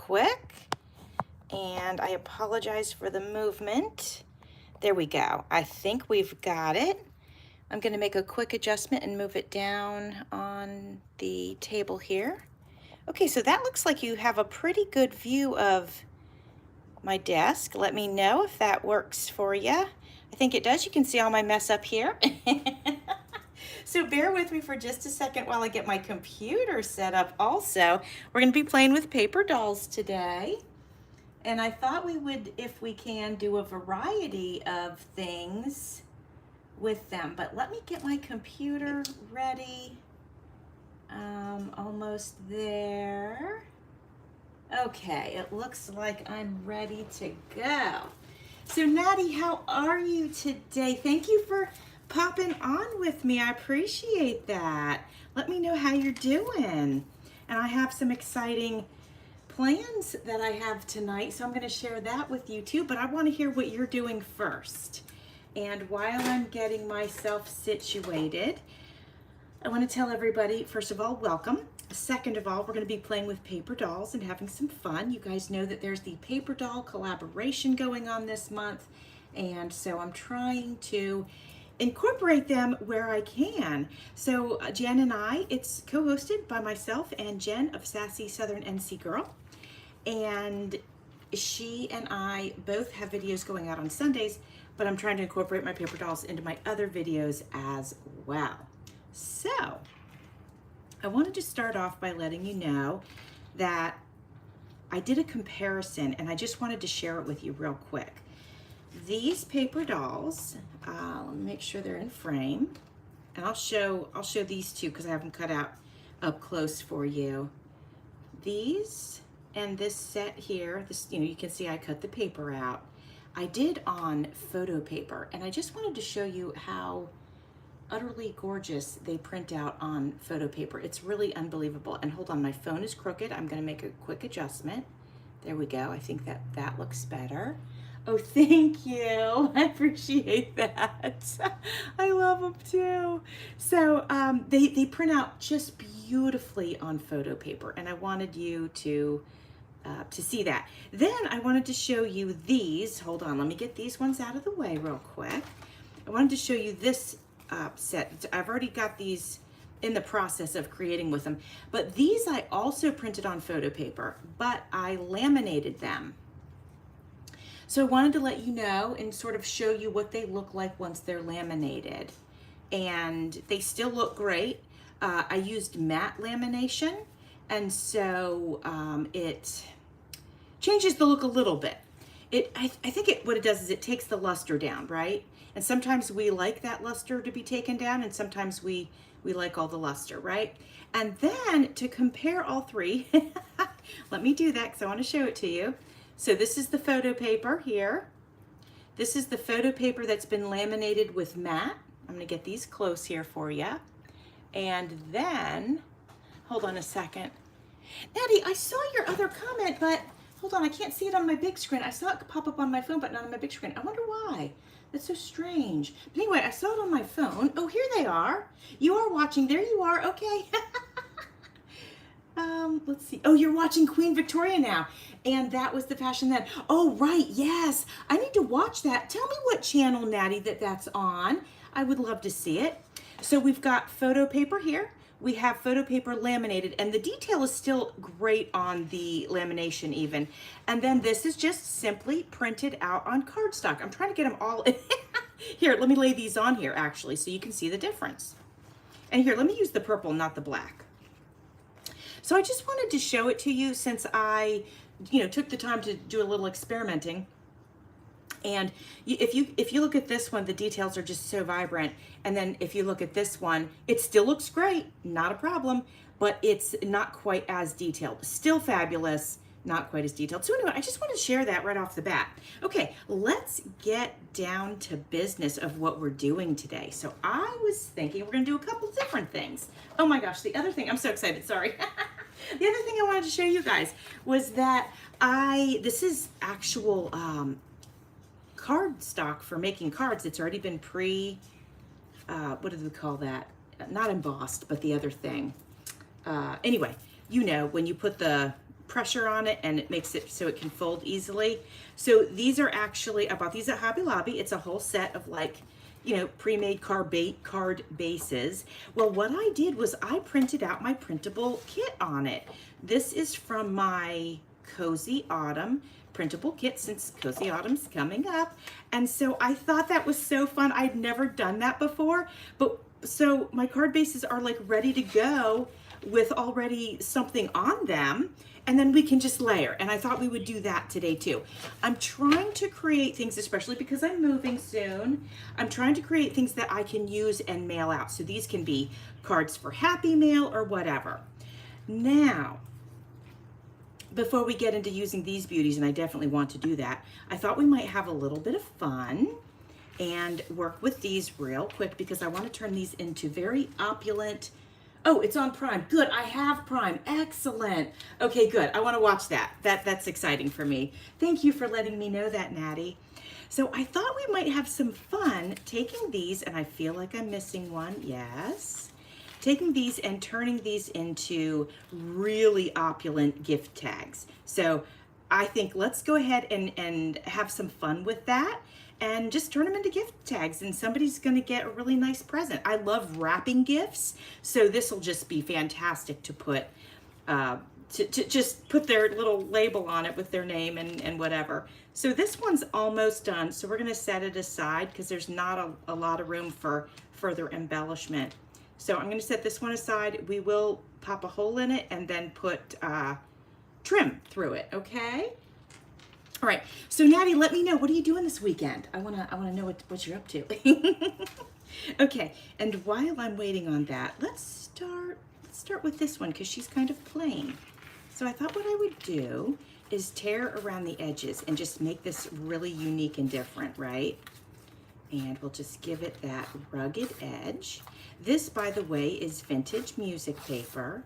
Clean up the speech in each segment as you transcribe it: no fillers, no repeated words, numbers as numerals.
quick. And I apologize for the movement. There we go. I think we've got it. I'm going to make a quick adjustment and move it down on the table here. Okay, so that looks like you have a pretty good view of my desk. Let me know if that works for you. I think it does. You can see all my mess up here. So bear with me for just a second while I get my computer set up also. We're going to be playing with paper dolls today. And I thought we would, if we can, do a variety of things with them. But let me get my computer ready. Almost there. Okay, it looks like I'm ready to go. So Natty, how are you today? Thank you for popping on with me. I appreciate that. Let me know how you're doing. And I have some exciting plans that I have tonight, so I'm going to share that with you too, but I want to hear what you're doing first. And while I'm getting myself situated, I want to tell everybody, first of all, welcome. Second of all, we're going to be playing with paper dolls and having some fun. You guys know that there's the paper doll collaboration going on this month, and so I'm trying to incorporate them where I can. So Jen and I, it's co-hosted by myself and Jen of Sassy Southern NC Girl. And she and I both have videos going out on Sundays, but I'm trying to incorporate my paper dolls into my other videos as well. So I wanted to start off by letting you know that I did a comparison and I just wanted to share it with you real quick. These paper dolls, let me make sure they're in frame, and I'll show these two because I have them cut out up close for you. These and this set here, this, you can see I cut the paper out. I did on photo paper, and I just wanted to show you how utterly gorgeous they print out on photo paper. It's really unbelievable. And hold on, my phone is crooked. I'm going to make a quick adjustment. There we go. I think that looks better. Oh, thank you. I appreciate that. I love them too. So they print out just beautifully on photo paper, and I wanted you to see that. Then I wanted to show you these. Hold on, let me get these ones out of the way real quick. I wanted to show you this set. I've already got these in the process of creating with them, but these I also printed on photo paper, but I laminated them. So I wanted to let you know and sort of show you what they look like once they're laminated. And they still look great. I used matte lamination, and so it changes the look a little bit. I think what it does is it takes the luster down, right? And sometimes we like that luster to be taken down, and sometimes we like all the luster, right? And then to compare all three, let me do that because I want to show it to you. So this is the photo paper here. This is the photo paper that's been laminated with matte. I'm going to get these close here for you. And then, hold on a second. Natty, I saw your other comment, but hold on, I can't see it on my big screen. I saw it pop up on my phone, but not on my big screen. I wonder why. That's so strange. But anyway, I saw it on my phone. Oh, here they are. You are watching. There you are. Okay. Let's see. Oh, you're watching Queen Victoria now. And that was the fashion then. Oh, right. Yes. I need to watch that. Tell me what channel, Natty, that's on. I would love to see it. So we've got photo paper here. We have photo paper laminated, and the detail is still great on the lamination even. And then this is just simply printed out on cardstock. I'm trying to get them all in. Here, let me lay these on here actually so you can see the difference. And here, let me use the purple, not the black. So I just wanted to show it to you since I, took the time to do a little experimenting. And if you look at this one, the details are just so vibrant. And then if you look at this one, it still looks great, not a problem, but it's not quite as detailed. Still fabulous, not quite as detailed. So anyway, I just want to share that right off the bat. Okay, let's get down to business of what we're doing today. So I was thinking we're going to do a couple different things. Oh my gosh, the other thing, I'm so excited, sorry. The other thing I wanted to show you guys was that this is actual card stock for making cards. It's already been what do we call that? Not embossed, but the other thing. Anyway, when you put the pressure on it, and it makes it so it can fold easily. So these are actually, I bought these at Hobby Lobby. It's a whole set of like, you know, pre-made card bases. Well, what I did was I printed out my printable kit on it. This is from my Cozy Autumn printable kit, since Cozy Autumn's coming up. And so I thought that was so fun. I'd never done that before, but so my card bases are like ready to go with already something on them, and then we can just layer. And I thought we would do that today too. I'm trying to create things, especially because I'm moving soon, I'm trying to create things that I can use and mail out. So these can be cards for Happy Mail or whatever. Now, before we get into using these beauties, and I definitely want to do that, I thought we might have a little bit of fun and work with these real quick, because I want to turn these into very opulent. Oh, it's on Prime. Good, I have Prime. Excellent. Okay, good. I want to watch that. That's exciting for me. Thank you for letting me know that, Natty. So I thought we might have some fun taking these, and I feel like I'm missing one. Yes. Taking these and turning these into really opulent gift tags. So I think let's go ahead and have some fun with that and just turn them into gift tags, and somebody's gonna get a really nice present. I love wrapping gifts, so this will just be fantastic to put, to just put their little label on it with their name and whatever. So this one's almost done, so we're gonna set it aside because there's not a lot of room for further embellishment. So I'm gonna set this one aside. We will pop a hole in it and then put trim through it, okay? All right, so Natty, let me know, what are you doing this weekend? I wanna know what you're up to. Okay, and while I'm waiting on that, let's start with this one because she's kind of plain. So I thought what I would do is tear around the edges and just make this really unique and different, right? And we'll just give it that rugged edge. This, by the way, is vintage music paper.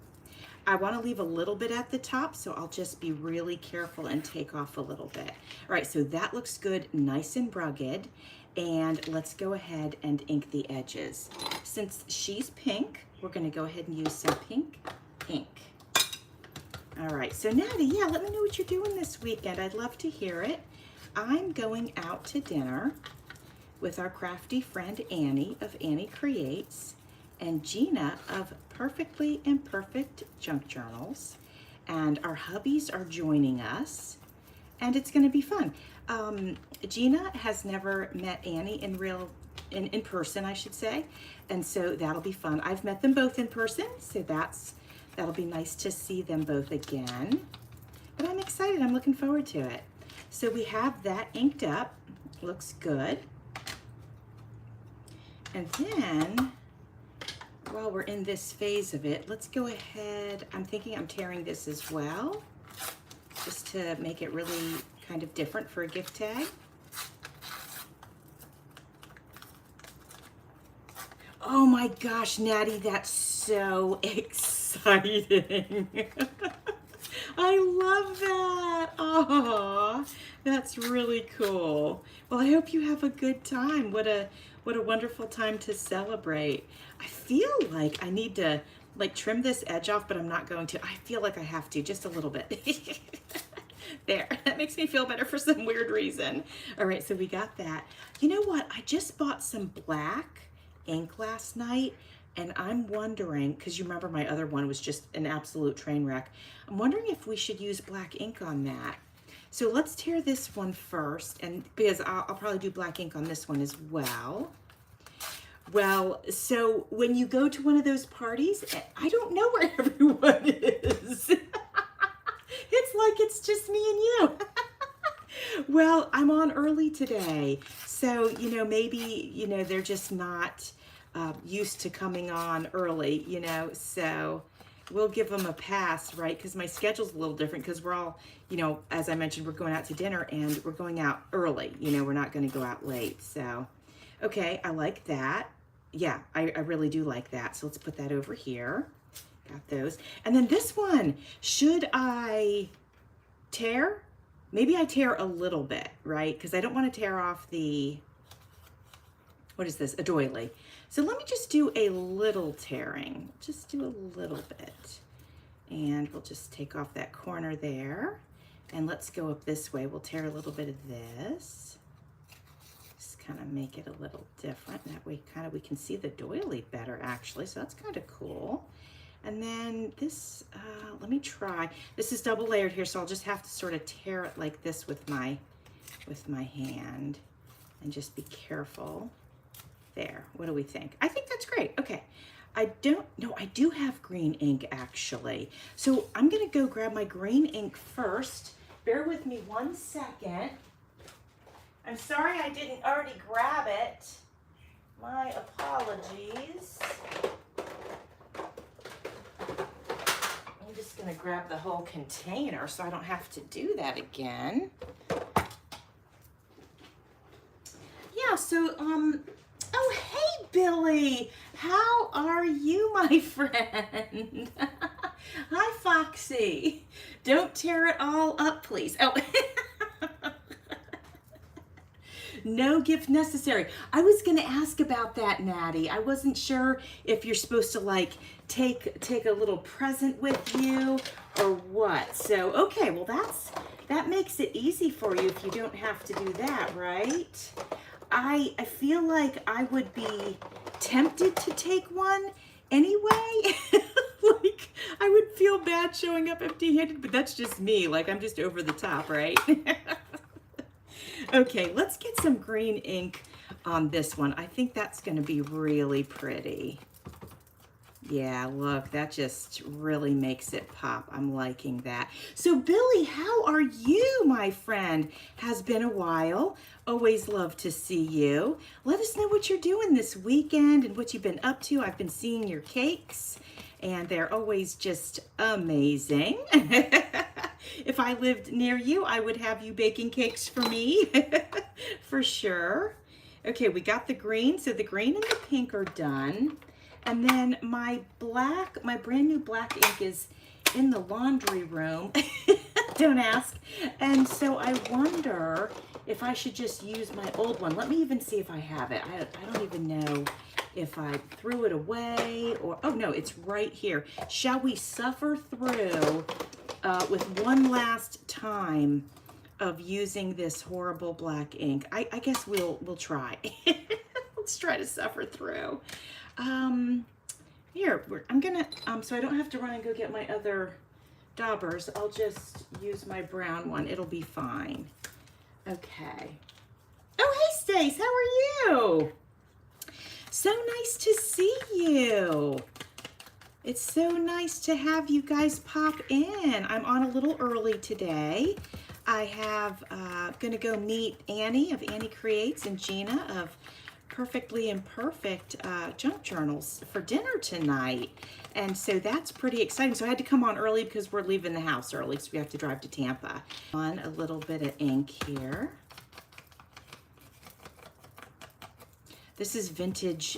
I want to leave a little bit at the top, so I'll just be really careful and take off a little bit. All right, so that looks good, nice and rugged. And let's go ahead and ink the edges. Since she's pink, we're going to go ahead and use some pink ink. All right, so Natty, yeah, let me know what you're doing this weekend. I'd love to hear it. I'm going out to dinner with our crafty friend Annie of Annie Creates and Gina of Perfectly Imperfect Junk Journals, and our hubbies are joining us, and it's going to be fun. Gina has never met Annie in person, I should say, and so that'll be fun. I've met them both in person, so that'll be nice to see them both again. But I'm excited. I'm looking forward to it. So we have that inked up. Looks good. And then, while we're in this phase of it, let's go ahead. I'm thinking I'm tearing this as well, just to make it really kind of different for a gift tag. Oh my gosh, Natty, that's so exciting. I love that. Oh, that's really cool. Well, I hope you have a good time. What a wonderful time to celebrate. I feel like I need to like trim this edge off, but I'm not going to. I feel like I have to, just a little bit. There, that makes me feel better for some weird reason. All right, so we got that. You know what? I just bought some black ink last night, and I'm wondering, because you remember my other one was just an absolute train wreck. I'm wondering if we should use black ink on that. So let's tear this one first, and because I'll probably do black ink on this one as well. Well, so when you go to one of those parties, I don't know where everyone is. It's like it's just me and you. Well, I'm on early today, so, you know, maybe, you know, they're just not used to coming on early, you know, so we'll give them a pass, right? Because my schedule's a little different because we're all, you know, as I mentioned, we're going out to dinner and we're going out early, you know, we're not going to go out late. So, okay, I like that. Yeah, I really do like that. So let's put that over here. Got those. And then this one, should I tear? Maybe I tear a little bit, right? Because I don't want to tear off the, what is this? A doily. So let me just do a little tearing. Just do a little bit. And we'll just take off that corner there. And let's go up this way. We'll tear a little bit of this. Just kind of make it a little different. That way kind of we can see the doily better actually. So that's kind of cool. And then this, let me try. This is double layered here, so I'll just have to sort of tear it like this with my hand and just be careful. There, what do we think? I think that's great. Okay, I do have green ink actually. So I'm gonna go grab my green ink first. Bear with me 1 second. I'm sorry I didn't already grab it. My apologies. I'm just gonna grab the whole container so I don't have to do that again. Yeah, so, oh, hey, Billy. How are you, my friend? Hi, Foxy. Don't tear it all up, please. Oh, no gift necessary. I was going to ask about that, Natty. I wasn't sure if you're supposed to, like, take a little present with you or what. So, okay, well, that makes it easy for you if you don't have to do that, right? I feel like I would be tempted to take one anyway. Like, I would feel bad showing up empty-handed, but that's just me. Like, I'm just over the top, right? Okay, let's get some green ink on this one. I think that's going to be really pretty. Yeah, look, that just really makes it pop. I'm liking that. So, Billy, how are you, my friend? Has been a while. Always love to see you. Let us know what you're doing this weekend and what you've been up to. I've been seeing your cakes, and they're always just amazing. If I lived near you, I would have you baking cakes for me, for sure. Okay, we got the green. So the green and the pink are done. And then my brand new black ink is in the laundry room. Don't ask. And so I wonder if I should just use my old one. Let me even see if I have it. I don't even know if I threw it away or, oh no, it's right here. Shall we suffer through with one last time of using this horrible black ink? I guess we'll try. Let's try to suffer through. Here, I'm gonna, so I don't have to run and go get my other daubers. I'll just use my brown one. It'll be fine. Okay. Oh, hey, Stace, how are you? So nice to see you. It's so nice to have you guys pop in. I'm on a little early today. I have, gonna go meet Annie of Annie Creates and Gina of Perfectly Imperfect Junk Journals for dinner tonight. And so that's pretty exciting. So I had to come on early because we're leaving the house early, so we have to drive to Tampa. On a little bit of ink here. This is vintage,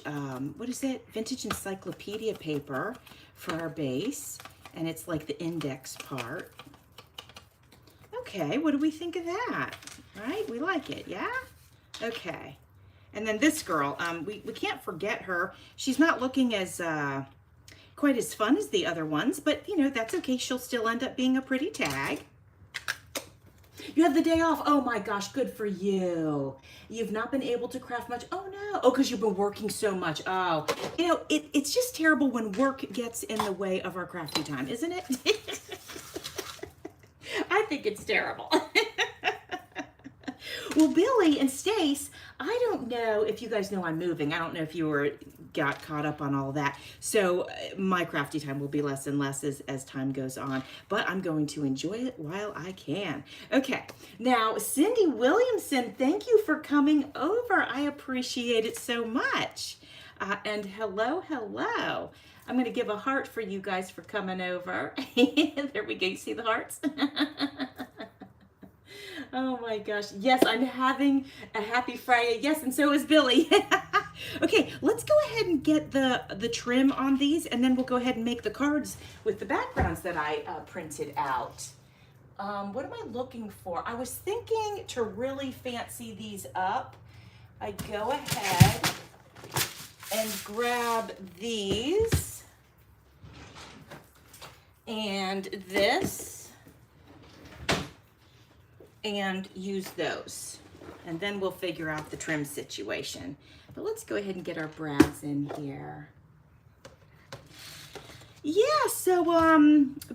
what is it? Vintage encyclopedia paper for our base. And it's like the index part. Okay, what do we think of that? Right, we like it, yeah? Okay. And then this girl, we can't forget her. She's not looking as quite as fun as the other ones, but you know, that's okay. She'll still end up being a pretty tag. You have the day off. Oh my gosh, good for you. You've not been able to craft much. Oh no. Oh, because you've been working so much. Oh, you know, it's just terrible when work gets in the way of our crafty time, isn't it? I think it's terrible. Well, Billy and Stace, I don't know if you guys know I'm moving. I don't know if you got caught up on all that. So my crafty time will be less and less as time goes on, but I'm going to enjoy it while I can. Okay, now Cindy Williamson, thank you for coming over. I appreciate it so much. And hello, hello. I'm going to give a heart for you guys for coming over. There we go. You see the hearts? Oh my gosh. Yes, I'm having a happy Friday. Yes, and so is Billy. Okay, let's go ahead and get the trim on these, and then we'll go ahead and make the cards with the backgrounds that I printed out. What am I looking for? I was thinking to really fancy these up. I go ahead and grab these. and this, and use those. And then we'll figure out the trim situation. But let's go ahead and get our brads in here. Yeah, so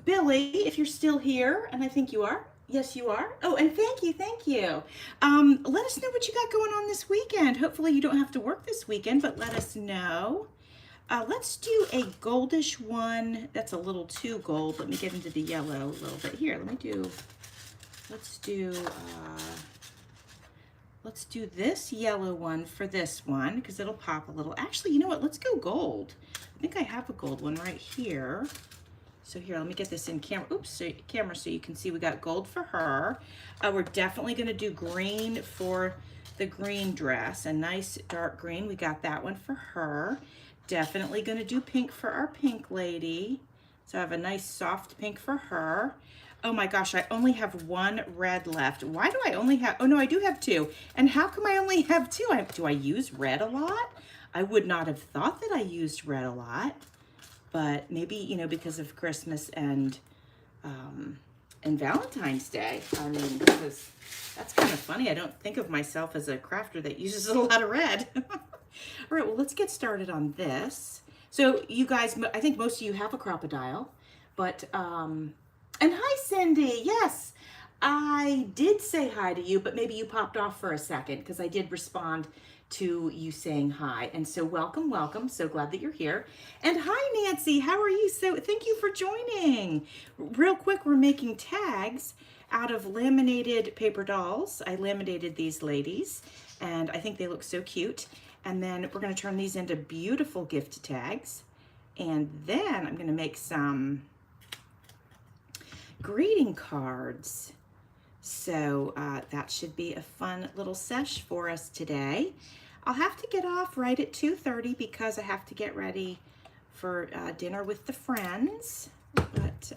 Billy, if you're still here, and I think you are. Yes, you are. Oh, and thank you, thank you. Let us know what you got going on this weekend. Hopefully you don't have to work this weekend, but let us know. Let's do a goldish one. That's a little too gold. Let me get into the yellow a little bit. Here, let's do this yellow one for this one because it'll pop a little. Actually, you know what? Let's go gold. I think I have a gold one right here. So here, let me get this in camera. Oops, so you can see we got gold for her. We're definitely going to do green for the green dress, a nice dark green. We got that one for her. Definitely going to do pink for our pink lady. So I have a nice soft pink for her. Oh my gosh, I only have one red left. Why do I only have, oh no, I do have two. And how come I only have two? Do I use red a lot? I would not have thought that I used red a lot, but maybe, you know, because of Christmas and Valentine's Day. I mean, because that's kind of funny. I don't think of myself as a crafter that uses a lot of red. All right, well, let's get started on this. So you guys, I think most of you have a crocodile, but, and hi, Cindy. Yes, I did say hi to you, but maybe you popped off for a second because I did respond to you saying hi. And so welcome, welcome. So glad that you're here. And hi, Nancy. How are you? So thank you for joining. Real quick, we're making tags out of laminated paper dolls. I laminated these ladies and I think they look so cute. And then we're going to turn these into beautiful gift tags. And then I'm going to make some greeting cards. So that should be a fun little sesh for us today. I'll have to get off right at 2:30 because I have to get ready for dinner with the friends. But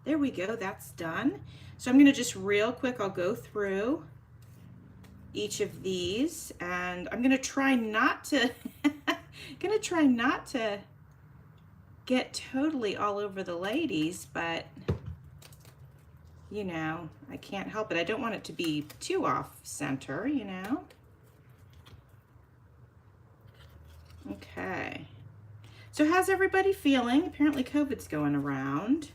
there we go, that's done. So I'm going to just real quick, I'll go through each of these and I'm going to try not to get totally all over the ladies, but you know, I can't help it. I don't want it to be too off center, you know. Okay. So how's everybody feeling? Apparently COVID's going around.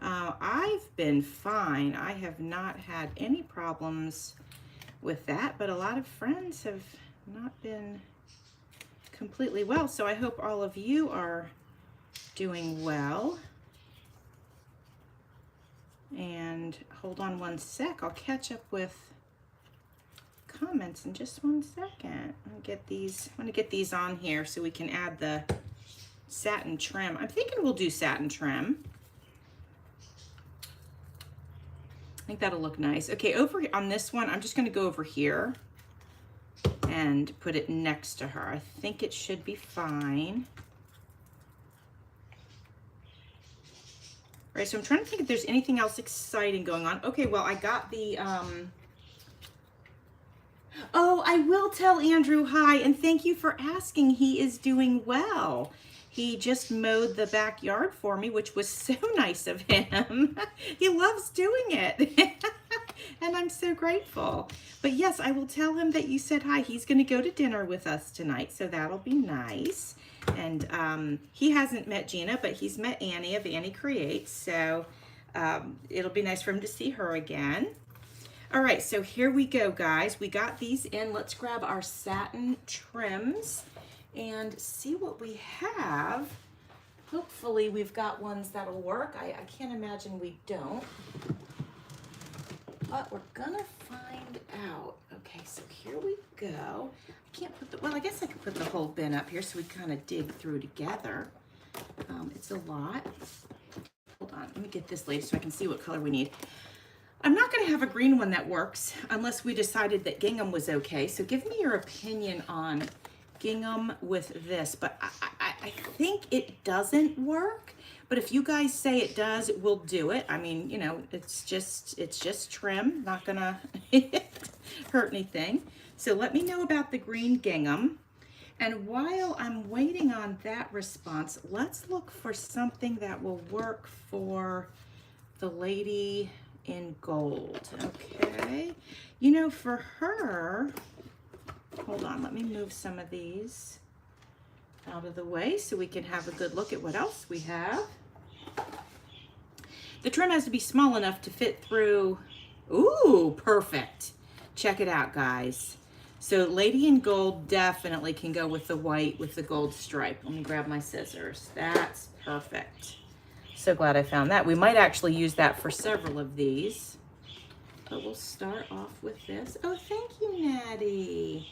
I've been fine. I have not had any problems with that, but a lot of friends have not been completely well. So I hope all of you are doing well. And hold on one sec, I'll catch up with comments in just 1 second. I'm gonna get these on here so we can add the satin trim. I'm thinking we'll do satin trim. I think that'll look nice. Okay, over on this one, I'm just gonna go over here and put it next to her. I think it should be fine. Right, so I'm trying to think if there's anything else exciting going on. Okay, well, I got the, oh, I will tell Andrew hi, and thank you for asking. He is doing well. He just mowed the backyard for me, which was so nice of him. He loves doing it, and I'm so grateful. But yes, I will tell him that you said hi. He's gonna go to dinner with us tonight, so that'll be nice. And he hasn't met Gina, but he's met Annie of Annie Creates. So it'll be nice for him to see her again. All right, so here we go, guys. We got these in. Let's grab our satin trims and see what we have. Hopefully we've got ones that'll work. I can't imagine we don't. But we're gonna find out. Okay, so here we go. I can't put the, well, I guess I could put the whole bin up here so we kind of dig through together. It's a lot. Hold on, let me get this lady so I can see what color we need. I'm not gonna have a green one that works unless we decided that gingham was okay. So give me your opinion on gingham with this, but I think it doesn't work. But if you guys say it does, we'll do it. I mean, you know, it's just trim, not gonna hurt anything. So let me know about the green gingham. And while I'm waiting on that response, let's look for something that will work for the lady in gold, okay? You know, for her, hold on, let me move some of these out of the way so we can have a good look at what else we have. The trim has to be small enough to fit through. Ooh, perfect. Check it out, guys. So lady in gold definitely can go with the white with the gold stripe. Let me grab my scissors. That's perfect. So glad I found that. We might actually use that for several of these. But we'll start off with this. Oh, thank you, Natty.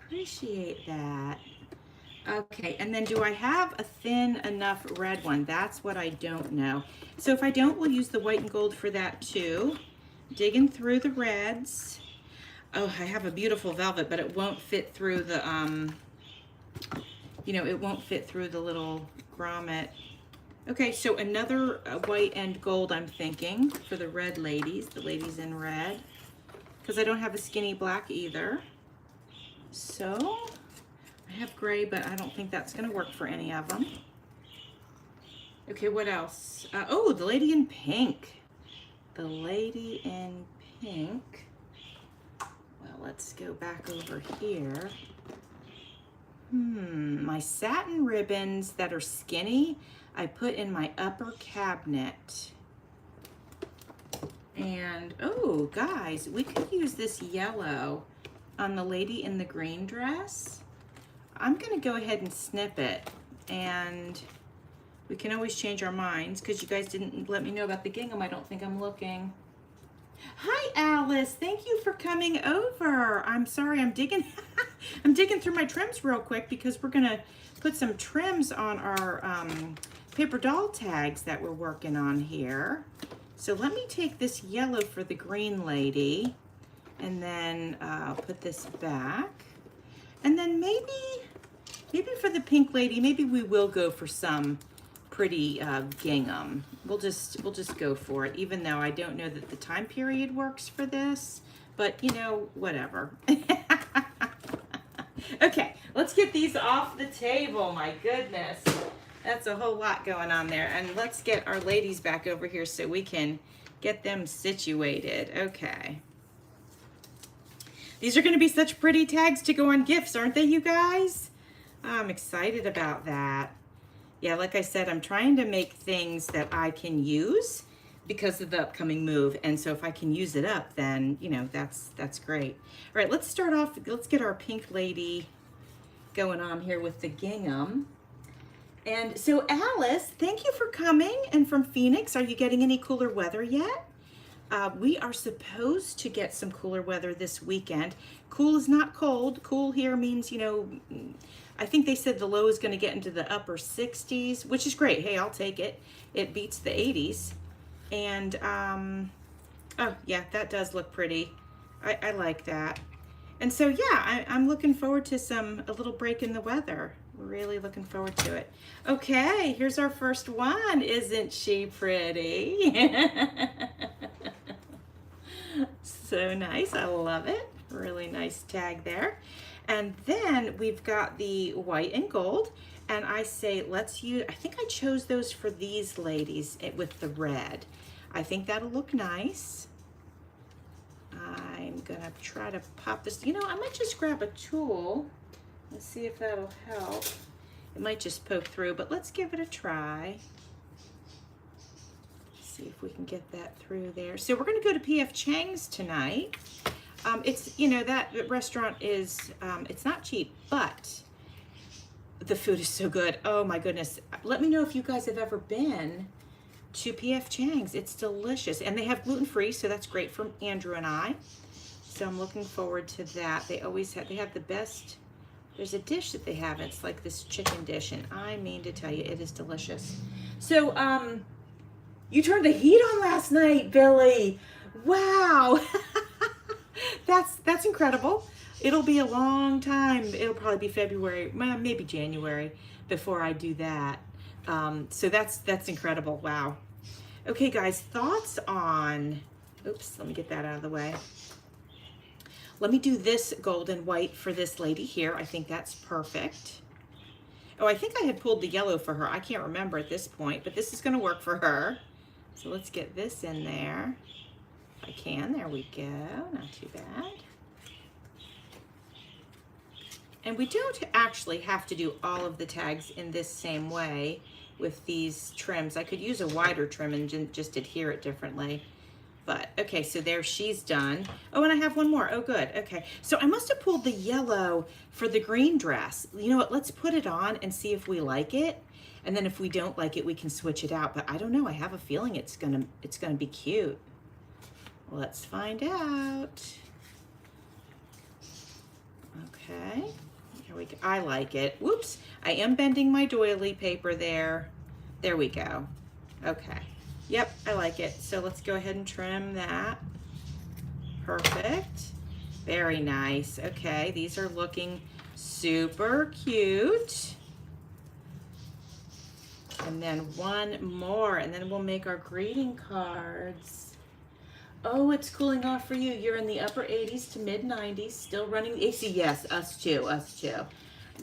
Appreciate that. Okay, and then do I have a thin enough red one? That's what I don't know. So if I don't, we'll use the white and gold for that too. Digging through the reds. Oh, I have a beautiful velvet, but it won't fit through the, you know, it won't fit through the little grommet. Okay, so another white and gold, I'm thinking, for the red ladies, the ladies in red, because I don't have a skinny black either. So I have gray, but I don't think that's going to work for any of them. Okay, what else? Oh, the lady in pink. The lady in pink. Well, let's go back over here. My satin ribbons that are skinny, I put in my upper cabinet. And, oh, guys, we could use this yellow on the lady in the green dress. I'm going to go ahead and snip it, and we can always change our minds because you guys didn't let me know about the gingham. I don't think I'm looking. Hi, Alice. Thank you for coming over. I'm sorry, I'm digging I'm digging through my trims real quick because we're going to put some trims on our paper doll tags that we're working on here. So let me take this yellow for the green lady, and then I'll put this back. And then maybe for the pink lady, maybe we will go for some pretty gingham. We'll just go for it, even though I don't know that the time period works for this, but you know, whatever. Okay, let's get these off the table. My goodness, that's a whole lot going on there. And let's get our ladies back over here so we can get them situated. Okay. These are going to be such pretty tags to go on gifts, aren't they, you guys? I'm excited about that. Yeah, like I said, I'm trying to make things that I can use because of the upcoming move. And so if I can use it up, then, you know, that's great. All right, let's start off. Let's get our pink lady going on here with the gingham. And so Alice, thank you for coming. And from Phoenix, are you getting any cooler weather yet? We are supposed to get some cooler weather this weekend. Cool is not cold. Cool here means, you know, I think they said the low is going to get into the upper 60s, which is great. Hey, I'll take it. It beats the 80s. And, oh, yeah, that does look pretty. I like that. And so, yeah, I'm looking forward to a little break in the weather. Really looking forward to it. Okay, here's our first one. Isn't she pretty? So nice. I love it. Really nice tag there. And then we've got the white and gold. And I say, let's use, I think I chose those for these ladies with the red. I think that'll look nice. I'm going to try to pop this. You know, I might just grab a tool. Let's see if that'll help. It might just poke through, but let's give it a try. See if we can get that through there. So we're going to go to P.F. Chang's tonight. It's, you know, that restaurant is, it's not cheap, but the food is so good. Oh my goodness. Let me know if you guys have ever been to P.F. Chang's. It's delicious. And they have gluten-free, so that's great for Andrew and I. So I'm looking forward to that. They have the best, there's a dish that they have. It's like this chicken dish, and I mean to tell you, it is delicious. So, you turned the heat on last night, Billy. Wow. That's incredible. It'll be a long time. It'll probably be February, maybe January before I do that. So that's incredible. Wow. Okay, guys, thoughts on, oops, let me get that out of the way. Let me do this gold and white for this lady here. I think that's perfect. Oh, I think I had pulled the yellow for her. I can't remember at this point, but this is going to work for her. So let's get this in there. If I can, there we go. Not too bad. And we don't actually have to do all of the tags in this same way with these trims. I could use a wider trim and just adhere it differently. But okay, so there, she's done. Oh, and I have one more. Oh, good. Okay, so I must have pulled the yellow for the green dress. You know what? Let's put it on and see if we like it. And then if we don't like it, we can switch it out. But I don't know. I have a feeling it's gonna be cute. Let's find out. Okay. Here we go. I like it. Whoops. I am bending my doily paper there. There we go. Okay. Yep, I like it. So let's go ahead and trim that. Perfect. Very nice. Okay, these are looking super cute. And then one more, and then we'll make our greeting cards. Oh, it's cooling off for you. You're in the upper 80s to mid 90s, still running the AC. Yes, us too, us too.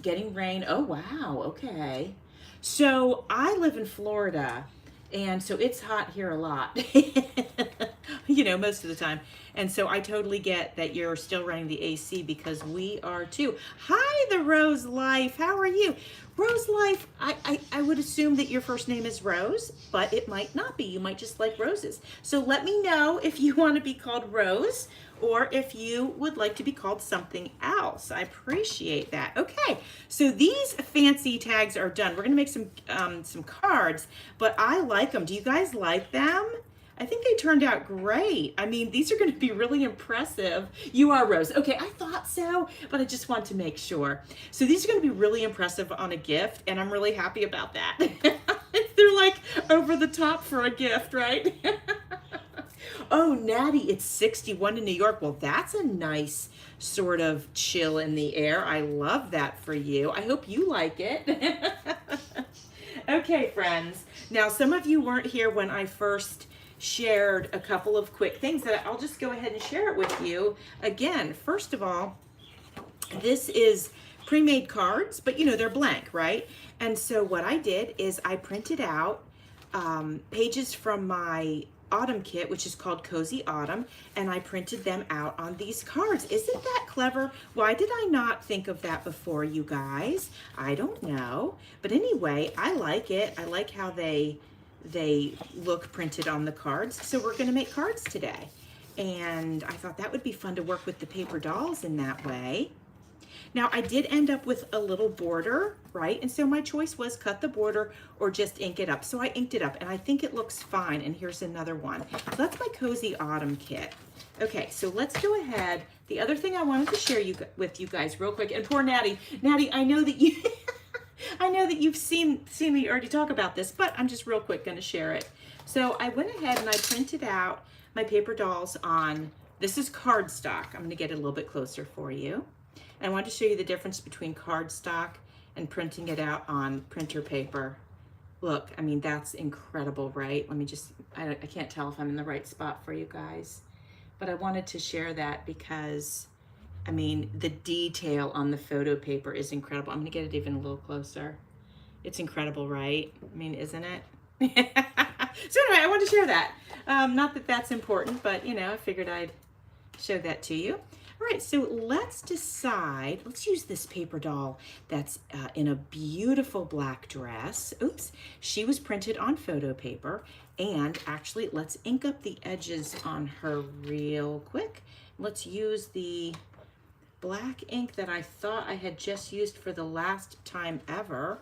Getting rain. Oh, wow, okay. So I live in Florida, and so it's hot here a lot, you know, most of the time. And so I totally get that you're still running the AC because we are too. Hi, the Rose Life. How are you? Rose Life, I would assume that your first name is Rose, but it might not be. You might just like roses. So let me know if you want to be called Rose or if you would like to be called something else. I appreciate that. Okay, so these fancy tags are done. We're gonna make some cards, but I like them. Do you guys like them? I think they turned out great. I mean, these are going to be really impressive. You are Rose. Okay, I thought so, but I just want to make sure. So these are going to be really impressive on a gift, and I'm really happy about that. They're like over the top for a gift, right? Oh, Natty, it's 61 in New York. Well, that's a nice sort of chill in the air. I love that for you. I hope you like it. Okay, friends. Now, some of you weren't here when I first shared a couple of quick things that I'll just go ahead and share it with you. Again, first of all, this is pre-made cards, but you know, they're blank, right? And so what I did is I printed out pages from my autumn kit, which is called Cozy Autumn, and I printed them out on these cards. Isn't that clever? Why did I not think of that before, you guys? I don't know. But anyway, I like it. I like how they look printed on the cards. So we're going to make cards today. And I thought that would be fun to work with the paper dolls in that way. Now I did end up with a little border, right? And so my choice was cut the border or just ink it up. So I inked it up and I think it looks fine. And here's another one. So that's my Cozy Autumn kit. Okay, so let's go ahead. The other thing I wanted to share with you guys real quick, and poor Natty. Natty, I know that you... I know that you've seen me already talk about this, but I'm just real quick going to share it. So I went ahead and I printed out my paper dolls on, this is cardstock. I'm going to get it a little bit closer for you. And I wanted to show you the difference between cardstock and printing it out on printer paper. Look, I mean, that's incredible, right? Let me just, I can't tell if I'm in the right spot for you guys, but I wanted to share that because I mean, the detail on the photo paper is incredible. I'm gonna get it even a little closer. It's incredible, right? I mean, isn't it? So anyway, I wanted to share that. Not that that's important, but you know, I figured I'd show that to you. All right, so let's decide. Let's use this paper doll that's in a beautiful black dress. Oops, she was printed on photo paper. And actually, let's ink up the edges on her real quick. Let's use the black ink that I thought I had just used for the last time ever.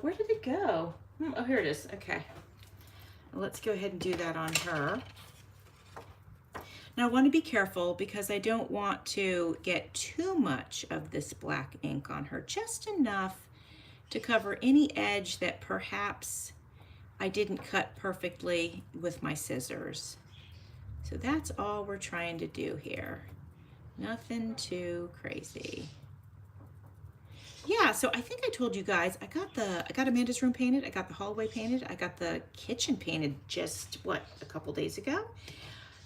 Where did it go? Oh, here it is. Okay. Let's go ahead and do that on her. Now I want to be careful because I don't want to get too much of this black ink on her, just enough to cover any edge that perhaps I didn't cut perfectly with my scissors. So that's all we're trying to do here. Nothing too crazy. Yeah, so I think I told you guys, I got Amanda's room painted, I got the hallway painted, I got the kitchen painted just, what, a couple days ago.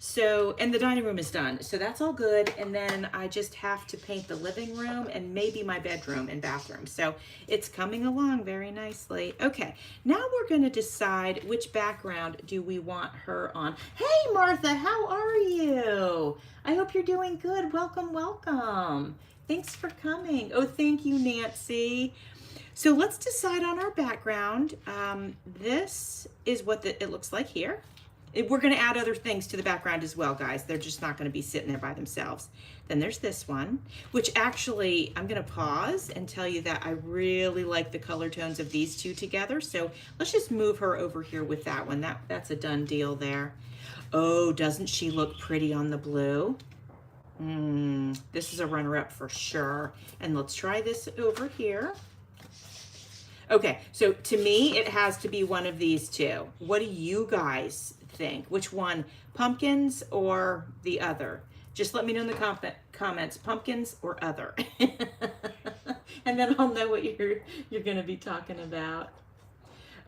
So, and the dining room is done. So that's all good. And then I just have to paint the living room and maybe my bedroom and bathroom. So it's coming along very nicely. Okay, now we're gonna decide which background do we want her on. Hey Martha, how are you? I hope you're doing good. Welcome, welcome. Thanks for coming. Oh, thank you, Nancy. So let's decide on our background. This is what it looks like here. We're going to add other things to the background as well, guys. They're just not going to be sitting there by themselves. Then there's this one, which actually I'm going to pause and tell you that I really like the color tones of these two together. So let's just move her over here with that one. That's a done deal there. Oh, doesn't she look pretty on the blue? This is a runner-up for sure. And let's try this over here. Okay, so to me, it has to be one of these two. What do you guys think? Which one, pumpkins or the other? Just let me know in the comments, pumpkins or other. And then I'll know what you're gonna be talking about.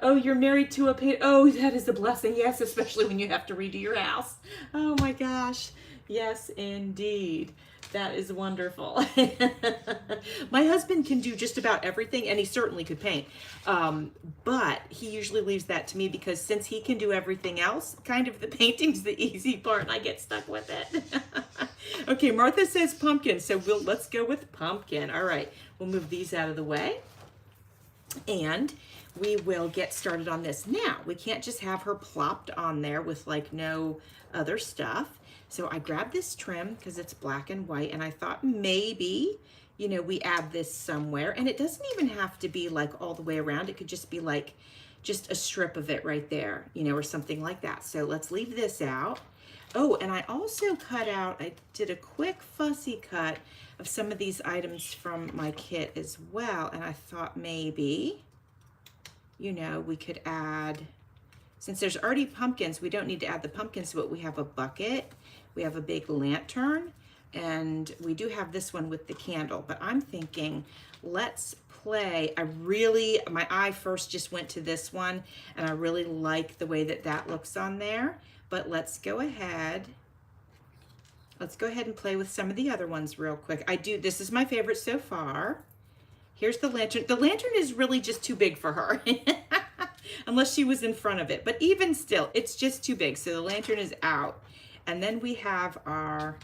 Oh, you're married to a painter. Oh, that is a blessing. Yes, especially when you have to redo your house. Oh my gosh. Yes, indeed. That is wonderful. My husband can do just about everything, and he certainly could paint. But he usually leaves that to me because since he can do everything else, kind of the painting's the easy part, and I get stuck with it. Okay, Martha says pumpkin, so let's go with pumpkin. All right, we'll move these out of the way, and we will get started on this. Now, we can't just have her plopped on there with like no other stuff. So I grabbed this trim because it's black and white, and I thought maybe, you know, we add this somewhere. And it doesn't even have to be like all the way around. It could just be like just a strip of it right there, you know, or something like that. So let's leave this out. Oh, and I also I did a quick fussy cut of some of these items from my kit as well. And I thought maybe, you know, we could add, since there's already pumpkins, we don't need to add the pumpkins, but we have a bucket. We have a big lantern, and we do have this one with the candle, but I'm thinking, let's play. My eye first just went to this one, and I really like the way that looks on there, but let's go ahead and play with some of the other ones real quick. This is my favorite so far. Here's the lantern. The lantern is really just too big for her. Unless she was in front of it, but even still, it's just too big. So the lantern is out. And then we have our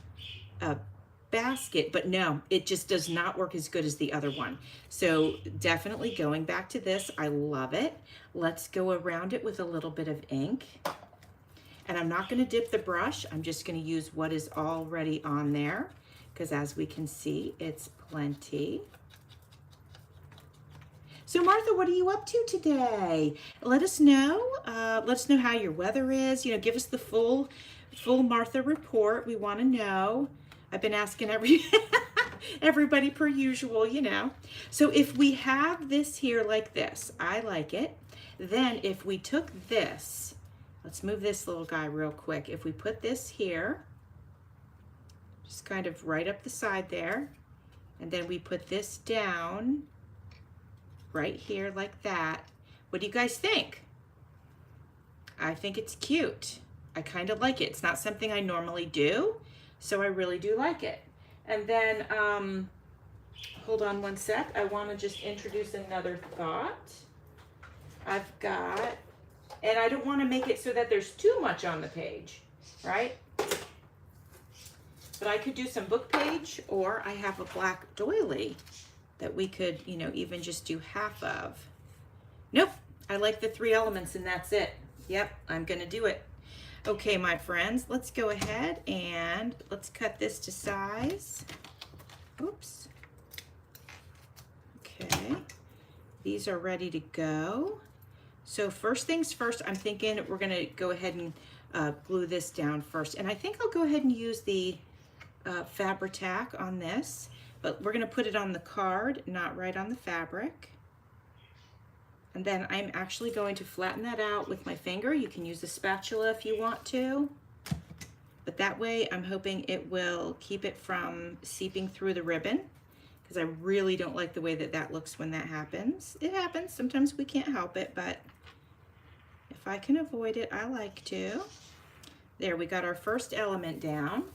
basket, but no, it just does not work as good as the other one. So definitely going back to this, I love it. Let's go around it with a little bit of ink. And I'm not gonna dip the brush. I'm just gonna use what is already on there, because as we can see, it's plenty. So Martha, what are you up to today? Let us know. Let us know how your weather is. You know, give us the full Martha report. We want to know. I've been asking everybody per usual, you know. So if we have this here like this, I like it. Then if we took this, let's move this little guy real quick. If we put this here, just kind of right up the side there, and then we put this down right here like that. What do you guys think? I think it's cute. I kind of like it. It's not something I normally do, so I really do like it. And then, hold on one sec. I want to just introduce another thought. I've got, and I don't want to make it so that there's too much on the page, right? But I could do some book page, or I have a black doily that we could, you know, even just do half of. Nope, I like the 3 elements and that's it. Yep, I'm gonna do it. Okay, my friends, let's go ahead and let's cut this to size. Oops. Okay, these are ready to go. So first things first, I'm thinking we're gonna go ahead and glue this down first. And I think I'll go ahead and use the Fabri-Tac on this. But we're going to put it on the card, not right on the fabric. And then I'm actually going to flatten that out with my finger. You can use a spatula if you want to. But that way I'm hoping it will keep it from seeping through the ribbon, because I really don't like the way that looks when that happens. It happens. Sometimes we can't help it, but if I can avoid it, I like to. There, we got our first element down.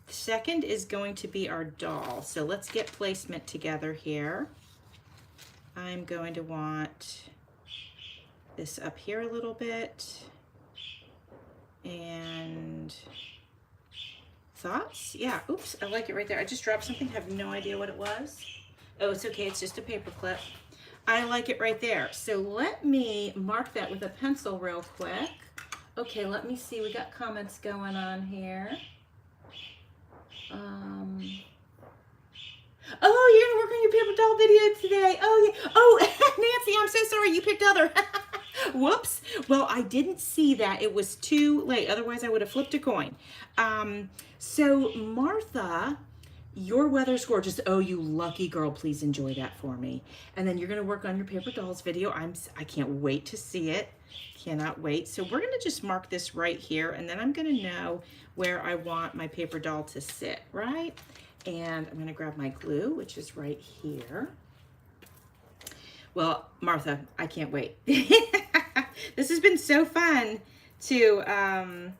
The second is going to be our doll. So let's get placement together here. I'm going to want this up here a little bit. And thoughts? Yeah, oops, I like it right there. I just dropped something, have no idea what it was. Oh, it's okay, it's just a paper clip. I like it right there. So let me mark that with a pencil real quick. Okay, let me see, we got comments going on here. Oh, you're gonna work on your paper doll video today. Oh, yeah. Oh, Nancy, I'm so sorry, you picked other. Whoops. Well, I didn't see that. It was too late. Otherwise, I would have flipped a coin. So Martha, your weather's gorgeous. Oh, you lucky girl. Please enjoy that for me. And then you're going to work on your paper dolls video. I can't wait to see it. Cannot wait. So we're going to just mark this right here, and then I'm going to know where I want my paper doll to sit, right? And I'm going to grab my glue, which is right here. Well, Martha, I can't wait. This has been so fun to,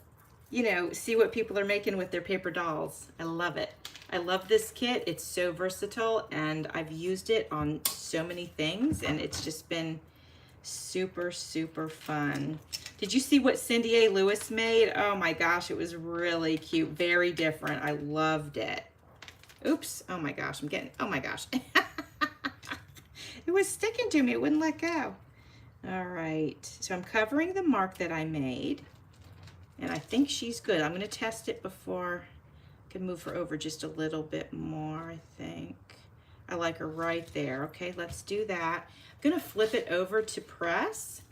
you know, see what people are making with their paper dolls. I love it. I love this kit. It's so versatile, and I've used it on so many things, and it's just been super, super fun. Did you see what Cindy A. Lewis made? Oh my gosh, it was really cute. Very different. I loved it. Oops. Oh my gosh, oh my gosh. It was sticking to me. It wouldn't let go. All right. So I'm covering the mark that I made, and I think she's good. I'm going to test it before I can move her over just a little bit more, I think. I like her right there. Okay, let's do that. I'm going to flip it over to press.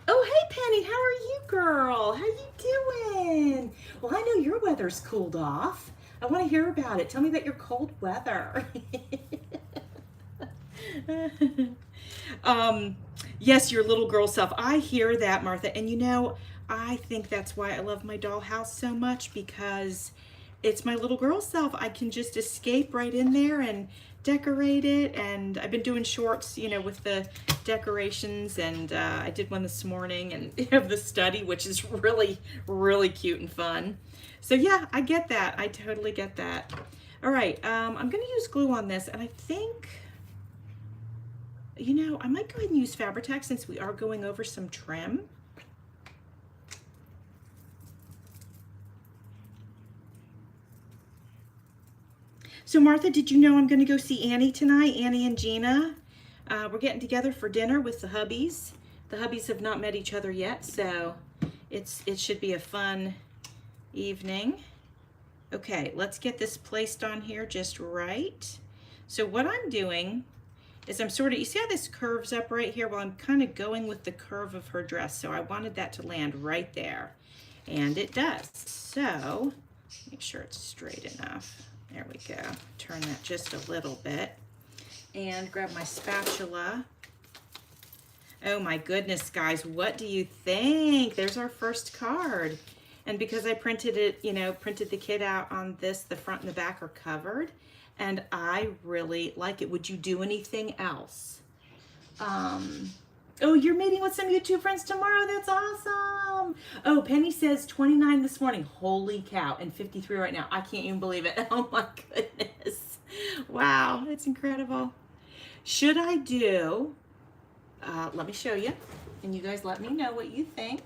Oh, hey, Penny, how are you, girl? How you doing? Well, I know your weather's cooled off. I want to hear about it. Tell me about your cold weather. Yes, your little girl self. I hear that, Martha. And you know, I think that's why I love my dollhouse so much, because it's my little girl self. I can just escape right in there and decorate it. And I've been doing shorts, you know, with the decorations, and I did one this morning and of the study, which is really, really cute and fun. So yeah, I get that. I totally get that. All right, I'm gonna use glue on this, and I think, you know, I might go ahead and use Fabri-Tac since we are going over some trim. So Martha, did you know I'm gonna go see Annie tonight, Annie and Gina? We're getting together for dinner with the hubbies. The hubbies have not met each other yet, so it should be a fun evening. Okay, let's get this placed on here just right. So what I'm doing is I'm sort of, you see how this curves up right here? Well, I'm kind of going with the curve of her dress, so I wanted that to land right there, and it does. So make sure it's straight enough. There we go. Turn that just a little bit. And grab my spatula. Oh my goodness, guys, what do you think? There's our first card. And because I printed it, you know, printed the kit out on this, the front and the back are covered, and I really like it. Would you do anything else? Oh, you're meeting with some YouTube friends tomorrow. That's awesome. Oh, Penny says 29 this morning. Holy cow. And 53 right now. I can't even believe it. Oh my goodness. Wow, that's incredible. Should I do, let me show you, and you guys let me know what you think.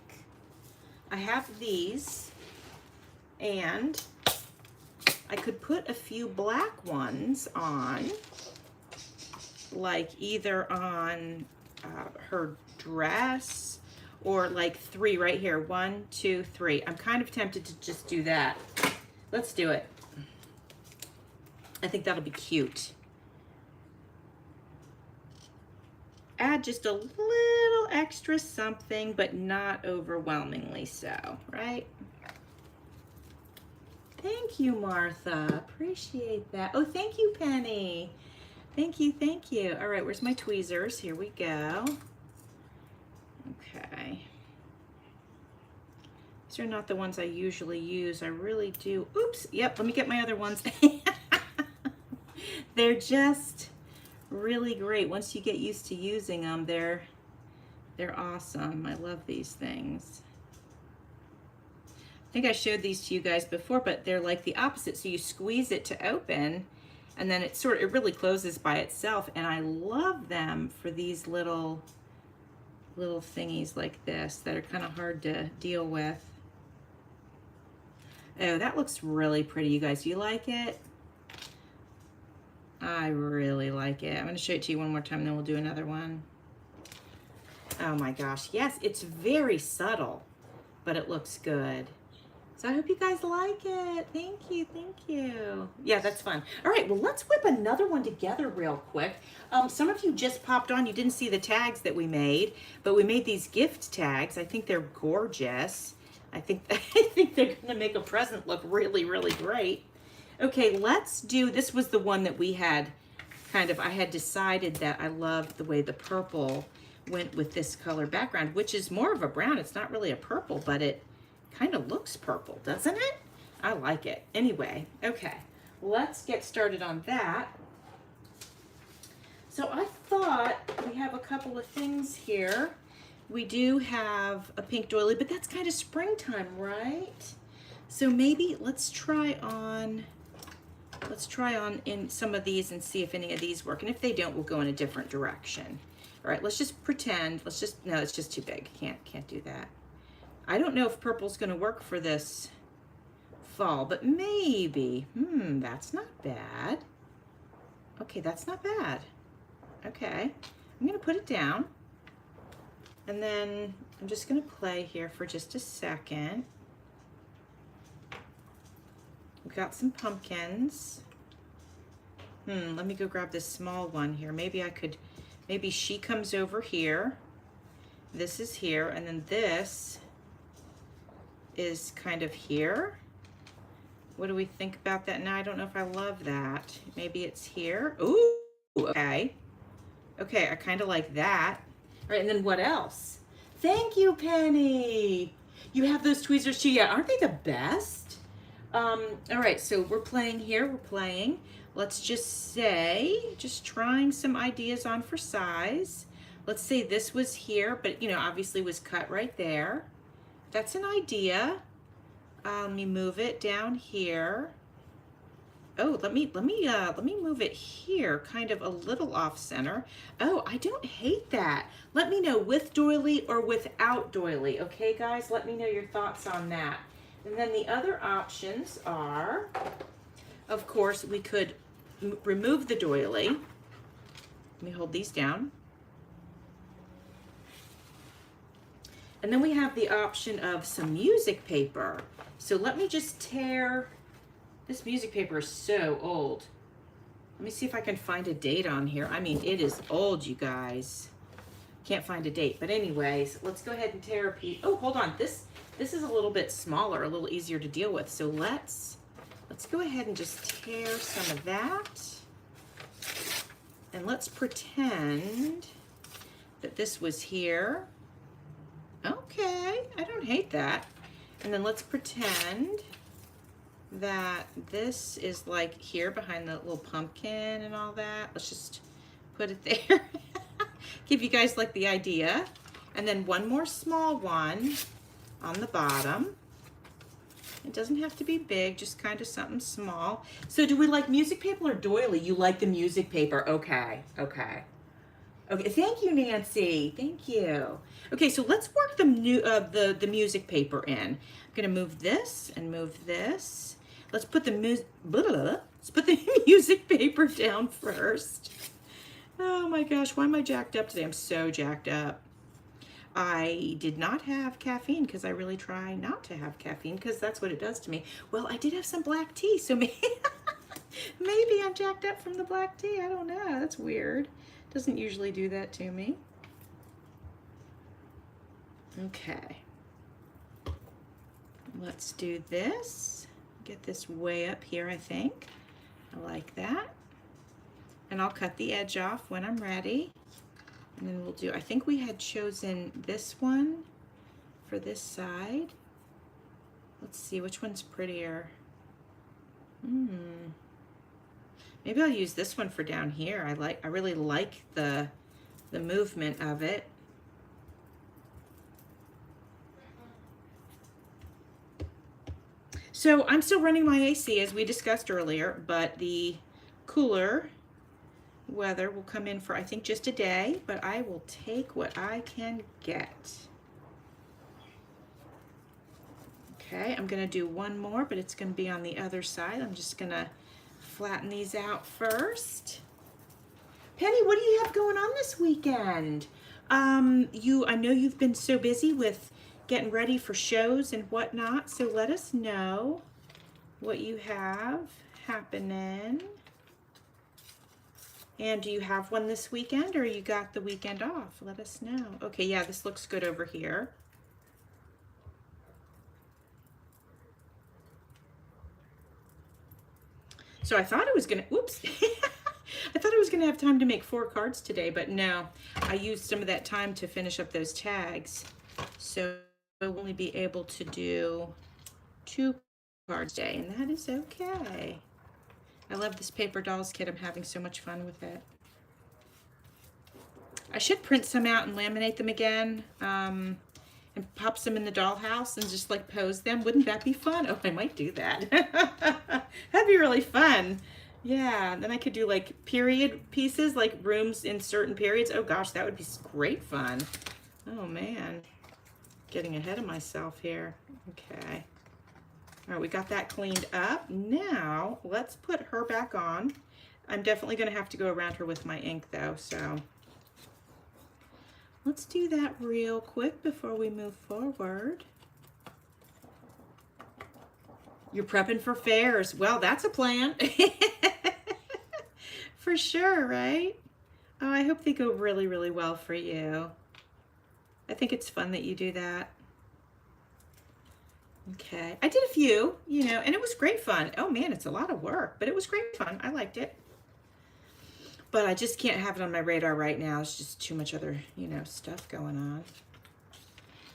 I have these, and I could put a few black ones on, like either on her dress, or like 3 right here. 1, 2, 3. I'm kind of tempted to just do that. Let's do it. I think that'll be cute. Add just a little extra something, but not overwhelmingly so, right? Thank you, Martha. Appreciate that. Oh, thank you, Penny. Thank you, thank you. All right, where's my tweezers? Here we go. Okay. These are not the ones I usually use. I really do. Oops, yep, let me get my other ones. They're just really great. Once you get used to using them, they're awesome. I love these things. I think I showed these to you guys before, but they're like the opposite. So you squeeze it to open, and then it really closes by itself. And I love them for these little thingies like this that are kind of hard to deal with. Oh, that looks really pretty, you guys. You like it? I really like it. I'm going to show it to you one more time, then we'll do another one. Oh my gosh, yes, it's very subtle, but it looks good. So I hope you guys like it. Thank you, thank you. Yeah, that's fun. All right, well, let's whip another one together real quick. Some of you just popped on. You didn't see the tags that we made, but we made these gift tags. I think they're gorgeous. I think they're gonna make a present look really, really great. Okay, let's do, this was the one that we had I had decided that I loved the way the purple went with this color background, which is more of a brown. It's not really a purple, but it kind of looks purple, doesn't it? I like it. Anyway, okay, let's get started on that. So I thought we have a couple of things here. We do have a pink doily, but that's kind of springtime, right? So maybe let's try on in some of these and see if any of these work. And if they don't, we'll go in a different direction. All right, let's just pretend. No, it's just too big. Can't do that. I don't know if purple's gonna work for this fall, but maybe. That's not bad. Okay, that's not bad. Okay, I'm gonna put it down. And then I'm just gonna play here for just a second. We've got some pumpkins. Let me go grab this small one here. Maybe she comes over here. This is here, and then this is kind of here. What do we think about that? Now, I don't know if I love that. Maybe it's here. Ooh, okay. Okay, I kind of like that. All right, and then what else? Thank you, Penny. You have those tweezers too. Yeah, aren't they the best? All right, so we're playing here. Let's just say, just trying some ideas on for size. Let's say this was here, but obviously was cut right there. That's an idea. Let me move it down here. Oh, let me move it here, kind of a little off center. Oh, I don't hate that. Let me know with doily or without doily. Okay, guys, let me know your thoughts on that. And then the other options are, of course, we could remove the doily. Let me hold these down. And then we have the option of some music paper. So let me just tear, this music paper is so old. Let me see if I can find a date on here. I mean, it is old, you guys. Can't find a date, but anyways, let's go ahead and tear a piece. Oh, hold on, this is a little bit smaller, a little easier to deal with. So let's go ahead and just tear some of that. And let's pretend that this was here. Okay, I don't hate that. And then let's pretend that this is like here behind the little pumpkin and all that. Let's just put it there. Give you guys like the idea. And then one more small one on the bottom. It doesn't have to be big, just kind of something small. So do we like music paper or doily? You like the music paper. Okay, okay. Okay, thank you, Nancy. Thank you. Okay, so let's work the music paper in. I'm gonna move this and move this. Let's put the music paper down first. Oh my gosh, why am I jacked up today? I'm so jacked up. I did not have caffeine because I really try not to have caffeine because that's what it does to me. Well, I did have some black tea, so maybe I'm jacked up from the black tea. I don't know. That's weird. Doesn't usually do that to me. Okay. Let's do this. Get this way up here, I think. I like that. And I'll cut the edge off when I'm ready. And then we'll do, I think we had chosen this one for this side. Let's see, which one's prettier? Maybe I'll use this one for down here. I really like the movement of it. So I'm still running my AC as we discussed earlier, but the cooler weather will come in for, I think, just a day, but I will take what I can get. Okay, I'm gonna do one more, but it's gonna be on the other side. I'm just gonna flatten these out first. Penny, what do you have going on this weekend? I know you've been so busy with getting ready for shows and whatnot, so let us know what you have happening. And do you have one this weekend, or you got the weekend off? Let us know. Okay, yeah, this looks good over here. So I thought I was gonna, oops. I thought I was gonna have time to make 4 cards today, but no, I used some of that time to finish up those tags. So I'll only be able to do 2 cards a day, and that is okay. I love this paper dolls kit. I'm having so much fun with it. I should print some out and laminate them again, and pop some in the dollhouse and just like pose them. Wouldn't that be fun? Oh, I might do that. That'd be really fun. Yeah, then I could do like period pieces, like rooms in certain periods. Oh gosh, that would be great fun. Oh man, getting ahead of myself here. Okay. All right, we got that cleaned up. Now let's put her back on. I'm definitely gonna have to go around her with my ink though, so let's do that real quick before we move forward. You're prepping for fairs. Well, that's a plan. For sure, right? Oh, I hope they go really, really well for you. I think it's fun that you do that. Okay, I did a few, and it was great fun. Oh man, it's a lot of work, but it was great fun. I liked it. But I just can't have it on my radar right now. It's just too much other, stuff going on.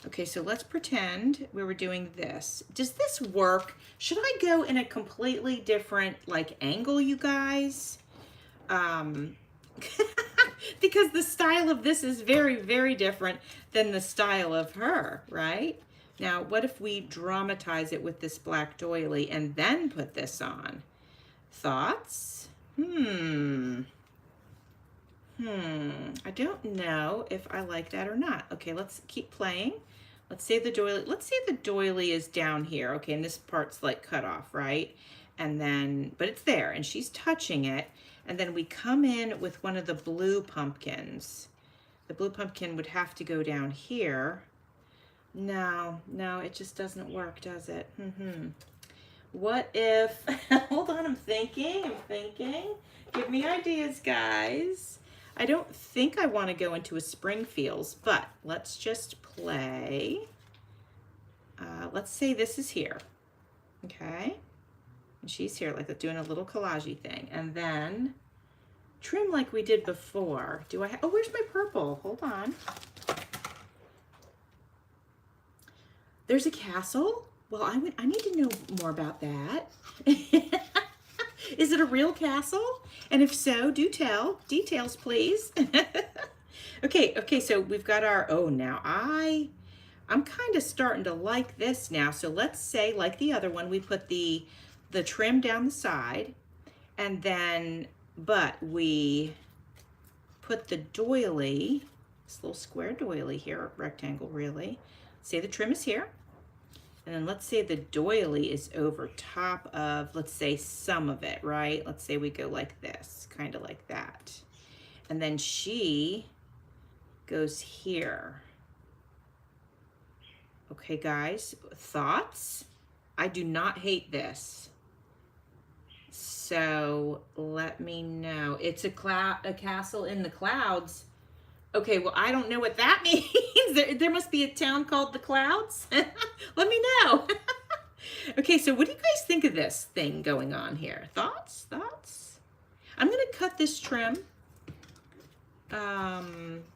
Okay, so let's pretend we were doing this. Does this work? Should I go in a completely different, angle, you guys? Because the style of this is very, very different than the style of her, right? Now, what if we dramatize it with this black doily and then put this on? Thoughts? I don't know if I like that or not. Okay, let's keep playing. Let's say the doily is down here. Okay, and this part's like cut off, right? And then, but it's there and she's touching it. And then we come in with one of the blue pumpkins. The blue pumpkin would have to go down here. No, it just doesn't work, does it? What if, hold on, I'm thinking. Give me ideas, guys. I don't think I want to go into a Springfields, but let's just play. Let's say this is here, okay? And she's here, like doing a little collage-y thing. And then trim like we did before. Oh, where's my purple? Hold on. There's a castle? Well, I need to know more about that. Is it a real castle? And if so, do tell. Details, please. Okay, so we've got our, now I'm kind of starting to like this now. So let's say, like the other one, we put the trim down the side, and then, but we put the doily, this little square doily here, rectangle really. Say the trim is here. And then let's say the doily is over top of, let's say some of it, right? Let's say we go like this, kind of like that. And then she goes here. Okay, guys, thoughts? I do not hate this. So let me know. It's a castle in the clouds. Okay, well, I don't know what that means. There must be a town called the Clouds. Let me know. Okay, so what do you guys think of this thing going on here? Thoughts? I'm going to cut this trim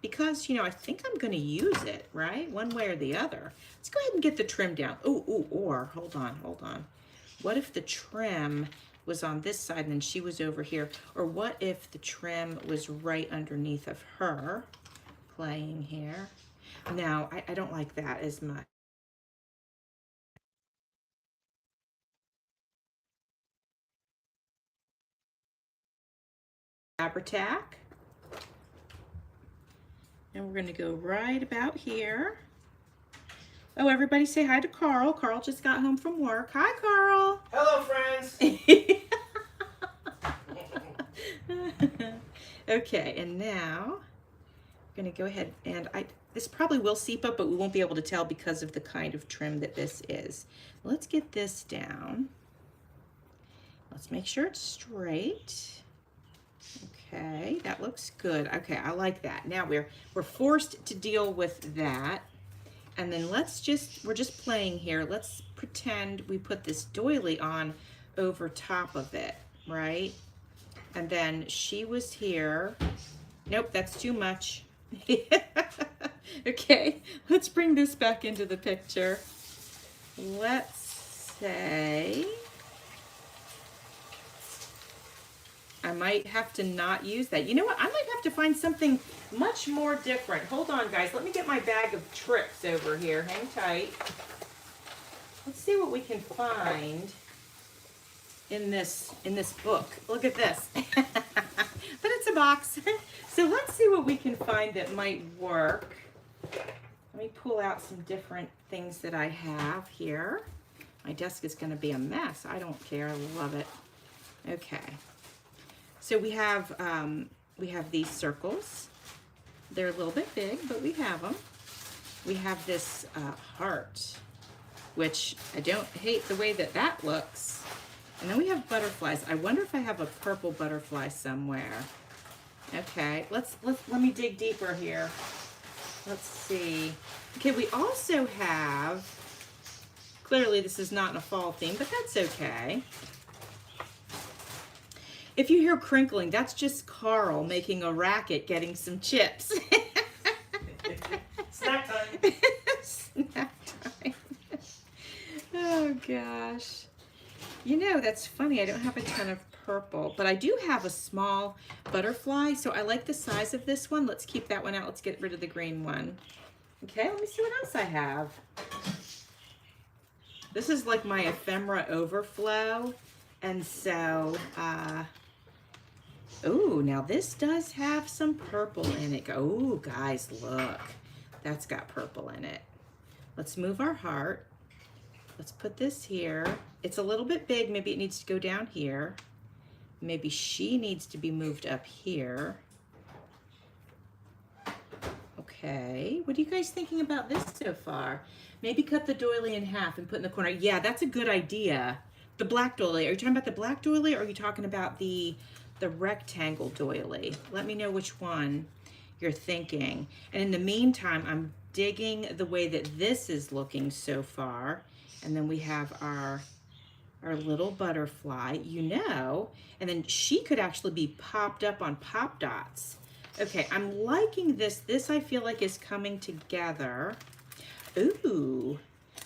because, I think I'm going to use it, right? One way or the other. Let's go ahead and get the trim down. Or hold on. What if the trim was on this side and then she was over here? Or what if the trim was right underneath of her playing here? No, I don't like that as much. Tack. And we're going to go right about here. Oh, everybody say hi to Carl. Carl just got home from work. Hi, Carl. Hello, friends. Okay, and now I'm going to go ahead and this probably will seep up, but we won't be able to tell because of the kind of trim that this is. Let's get this down. Let's make sure it's straight. Okay, that looks good. Okay, I like that. Now we're forced to deal with that. And then we're just playing here. Let's pretend we put this doily on over top of it, right? And then she was here. Nope, that's too much. Okay, let's bring this back into the picture. Let's say I might have to not use that. You know what? I might have to find something much more different. Hold on, guys. Let me get my bag of tricks over here. Hang tight. Let's see what we can find in this book. Look at this. But it's a box. So let's see what we can find that might work. Let me pull out some different things that I have here. My desk is going to be a mess. I don't care. I love it. Okay. So we have these circles. They're a little bit big, but we have them. We have this heart, which I don't hate the way that looks. And then we have butterflies. I wonder if I have a purple butterfly somewhere. Okay, let me dig deeper here. Let's see. Okay, we also have, clearly this is not in a fall theme, but that's okay. If you hear crinkling, that's just Carl making a racket getting some chips. Snack time. Snack time. Oh gosh. You know, that's funny. I don't have a ton of purple, but I do have a small butterfly, so I like the size of this one. Let's keep that one out. Let's get rid of the green one. Okay, let me see what else I have. This is like my ephemera overflow. And so, oh, now this does have some purple in it. Oh, guys, look. That's got purple in it. Let's move our heart. Let's put this here. It's a little bit big. Maybe it needs to go down here. Maybe she needs to be moved up here. Okay, what are you guys thinking about this so far? Maybe cut the doily in half and put in the corner. Yeah, that's a good idea. The black doily. Are you talking about the black doily or are you talking about the rectangle doily? Let me know which one you're thinking. And in the meantime, I'm digging the way that this is looking so far. And then we have our little butterfly, you know, and then she could actually be popped up on pop dots. Okay, I'm liking this. This I feel like is coming together. Ooh,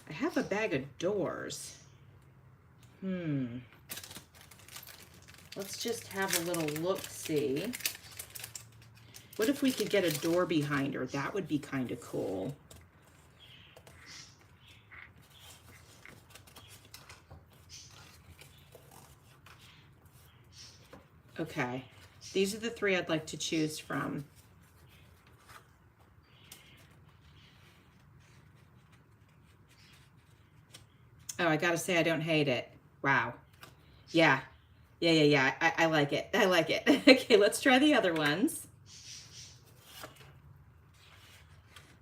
I have a bag of doors. Let's just have a little look-see. What if we could get a door behind her? That would be kind of cool. Okay, these are the three I'd like to choose from. Oh, I gotta say I don't hate it. Wow. Yeah. I like it. I like it. Okay, let's try the other ones.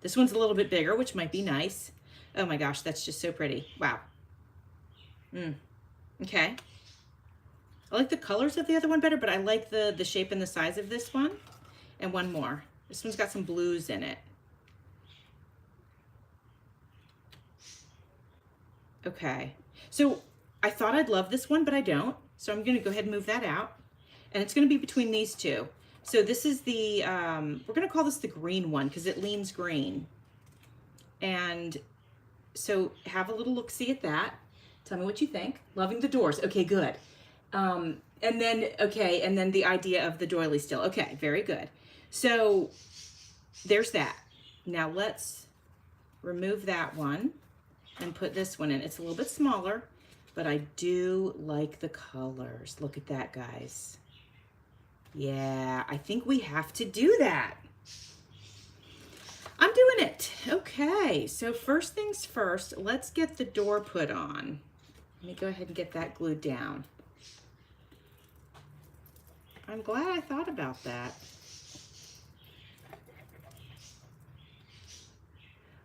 This one's a little bit bigger, which might be nice. Oh my gosh, that's just so pretty. Wow. Okay. I like the colors of the other one better, but I like the shape and the size of this one. And one more. This one's got some blues in it. Okay. So I thought I'd love this one, but I don't. So I'm going to go ahead and move that out. And it's going to be between these two. So this is the, we're going to call this the green one because it leans green. And so have a little look-see at that. Tell me what you think. Loving the doors. Okay, good. And then, okay, and then the idea of the doily still. Okay, very good. So there's that. Now let's remove that one and put this one in. It's a little bit smaller, but I do like the colors. Look at that, guys. Yeah, I think we have to do that. I'm doing it. Okay, so first things first, let's get the door put on. Let me go ahead and get that glued down. I'm glad I thought about that.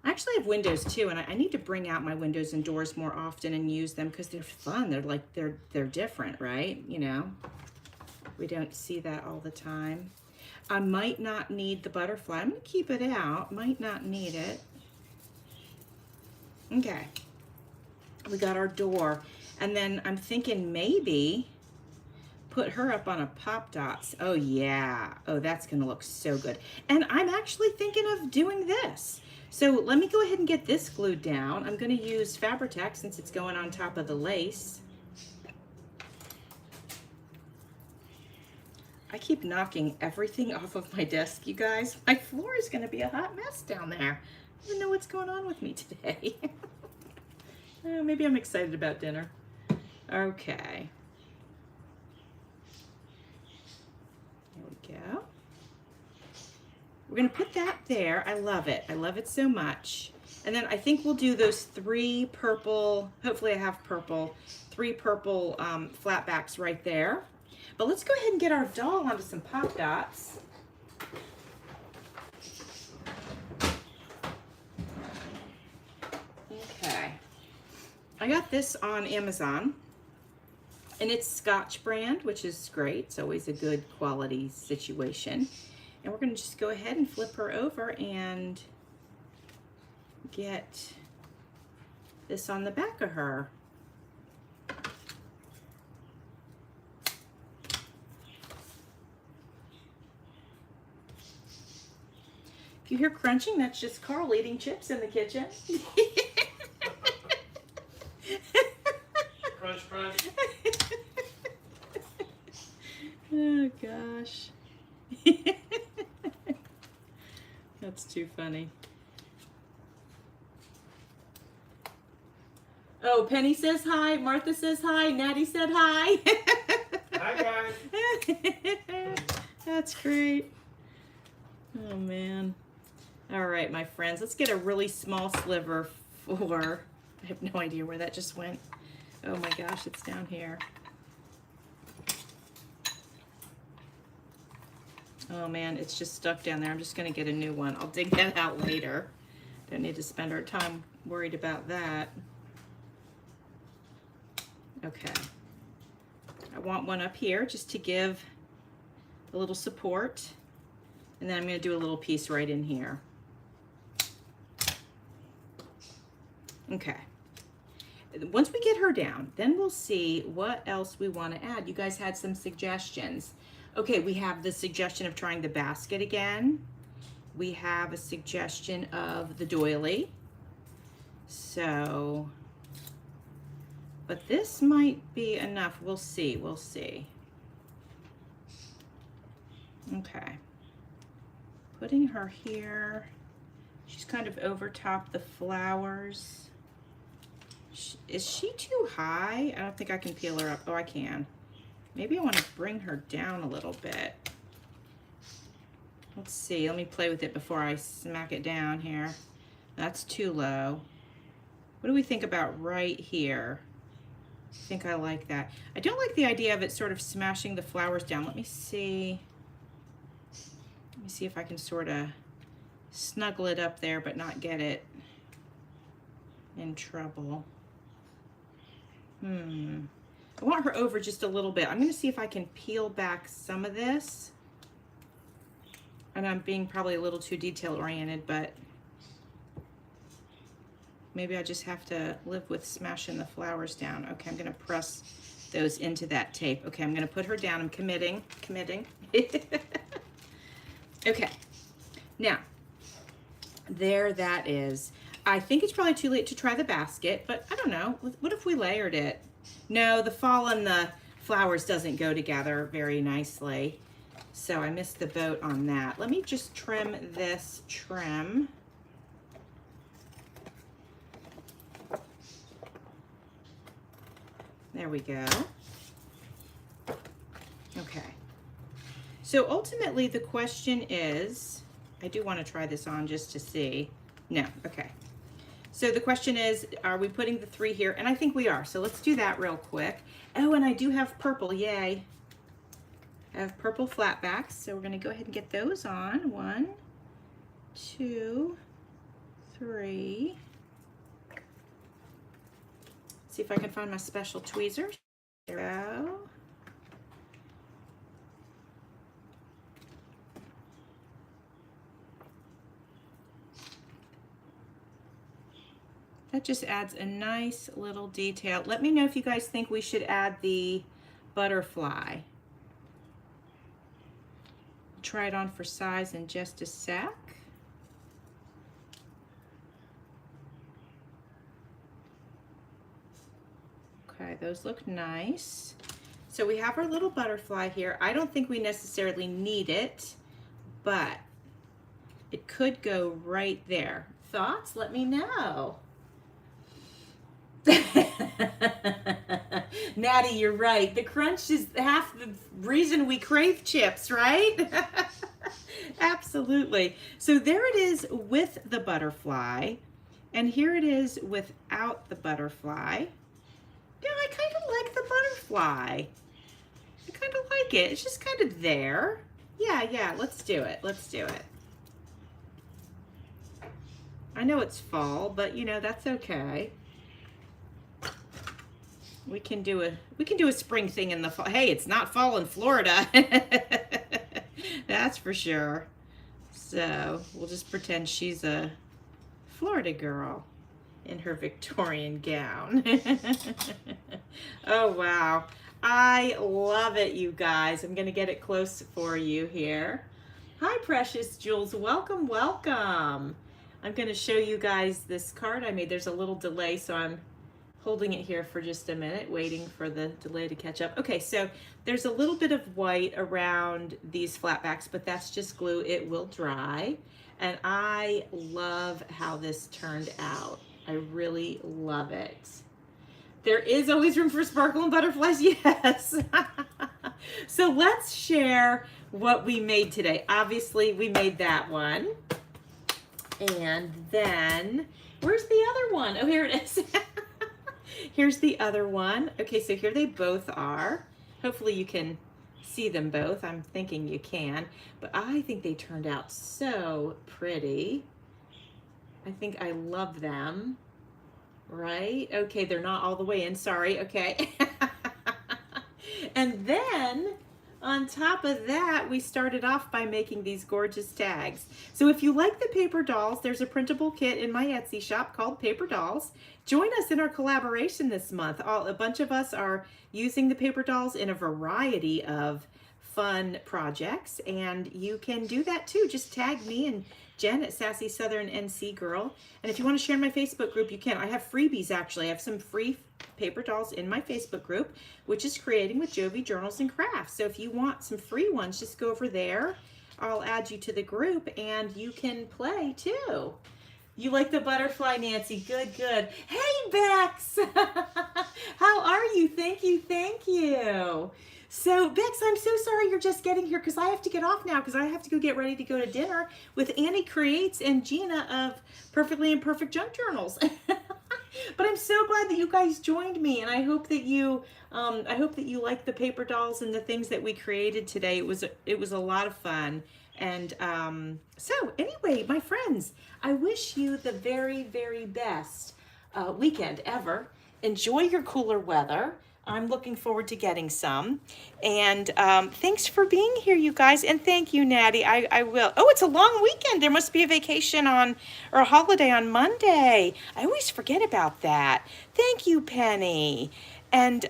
I actually have windows too, and I need to bring out my windows and doors more often and use them because they're fun. They're like, they're different, right? You know, we don't see that all the time. I might not need the butterfly. I'm gonna keep it out, might not need it. Okay, we got our door. And then I'm thinking maybe put her up on a Pop Dots. Oh yeah, oh that's gonna look so good. And I'm actually thinking of doing this. So let me go ahead and get this glued down. I'm gonna use Fabri-Tac since it's going on top of the lace. I keep knocking everything off of my desk, you guys. My floor is gonna be a hot mess down there. I don't know what's going on with me today. Maybe I'm excited about dinner. Okay. There we go. We're gonna put that there. I love it. I love it so much. And then I think we'll do those 3 purple, hopefully I have purple, 3 purple flat backs right there. But let's go ahead and get our doll onto some Pop Dots. Okay. I got this on Amazon. And it's Scotch brand, which is great. It's always a good quality situation. And we're gonna just go ahead and flip her over and get this on the back of her. If you hear crunching, that's just Carl eating chips in the kitchen. Crunch, crunch. Oh gosh. That's too funny. Oh, Penny says hi. Martha says hi. Natty said hi. Hi, guys. That's great. Oh, man. All right, my friends. Let's get a really small sliver for... I have no idea where that just went. Oh, my gosh. It's down here. Oh, man. It's just stuck down there. I'm just going to get a new one. I'll dig that out later. Don't need to spend our time worried about that. Okay, I want one up here just to give a little support, and then I'm going to do a little piece right in here. Okay, once we get her down, then we'll see what else we want to add. You guys had some suggestions. Okay, we have the suggestion of trying the basket again. We have a suggestion of the doily. So... but this might be enough. We'll see. We'll see. Okay. Putting her here. She's kind of over top the flowers. Is she too high? I don't think I can peel her up. Oh, I can. Maybe I want to bring her down a little bit. Let's see. Let me play with it before I smack it down here. That's too low. What do we think about right here? I think I like that. I don't like the idea of it sort of smashing the flowers down. Let me see. Let me see if I can sort of snuggle it up there but not get it in trouble. I want her over just a little bit. I'm going to see if I can peel back some of this. And I'm being probably a little too detail oriented, but maybe I just have to live with smashing the flowers down. Okay, I'm gonna press those into that tape. Okay, I'm gonna put her down. I'm committing. Okay, now, there that is. I think it's probably too late to try the basket, but I don't know. What if we layered it? No, the fall and the flowers doesn't go together very nicely. So I missed the boat on that. Let me just trim this trim. There we go. Okay. So ultimately the question is, I do want to try this on just to see. No, okay. So the question is, are we putting the 3 here? And I think we are. So let's do that real quick. Oh, and I do have purple, yay. I have purple flatbacks, so we're gonna go ahead and get those on. 1, 2, 3. See if I can find my special tweezers. There we go. That just adds a nice little detail. Let me know if you guys think we should add the butterfly. Try it on for size in just a sec. Okay, those look nice. So we have our little butterfly here. I don't think we necessarily need it, but it could go right there. Thoughts? Let me know. Natty, you're right. The crunch is half the reason we crave chips, right? Absolutely. So there it is with the butterfly, and here it is without the butterfly. Yeah, I kind of like the butterfly. I kind of like it. It's just kind of there. Yeah, let's do it. Let's do it. I know it's fall, but you know, that's okay. We can do a spring thing in the fall. Hey, it's not fall in Florida. That's for sure. So we'll just pretend she's a Florida girl in her Victorian gown. Oh, wow. I love it, you guys. I'm going to get it close for you here. Hi, Precious Jules. Welcome, welcome. I'm going to show you guys this card I made. There's a little delay, so I'm holding it here for just a minute, waiting for the delay to catch up. Okay, so there's a little bit of white around these flatbacks, but that's just glue. It will dry. And I love how this turned out. I really love it. There is always room for sparkle and butterflies, yes. So let's share what we made today. Obviously, we made that one. And then, where's the other one? Oh, here it is. Here's the other one. Okay, so here they both are. Hopefully you can see them both. I'm thinking you can. But I think they turned out so pretty. I think I love them. Right? Okay, they're not all the way in. Sorry. Okay. And then on top of that, we started off by making these gorgeous tags. So if you like the paper dolls, there's a printable kit in my Etsy shop called Paper Dolls. Join us in our collaboration this month. A bunch of us are using the paper dolls in a variety of fun projects, and you can do that too. Just tag me and Jen at Sassy Southern NC Girl. And if you want to share in my Facebook group, you can. I have freebies, actually. I have some free paper dolls in my Facebook group, which is Creating with Jovi Journals and Crafts. So if you want some free ones, just go over there. I'll add you to the group, and you can play too. You like the butterfly, Nancy? Good, good. Hey, Bex! How are you? Thank you, thank you. So, Bex, I'm so sorry you're just getting here because I have to get off now because I have to go get ready to go to dinner with Annie Creates and Gina of Perfectly Imperfect Junk Journals. But I'm so glad that you guys joined me, and I hope that you like the paper dolls and the things that we created today. It was a lot of fun. And so anyway, my friends, I wish you the very, very best weekend ever. Enjoy your cooler weather. I'm looking forward to getting some. And thanks for being here, you guys. And thank you, Natty. I will. Oh, it's a long weekend. There must be a vacation or a holiday on Monday. I always forget about that. Thank you, Penny. And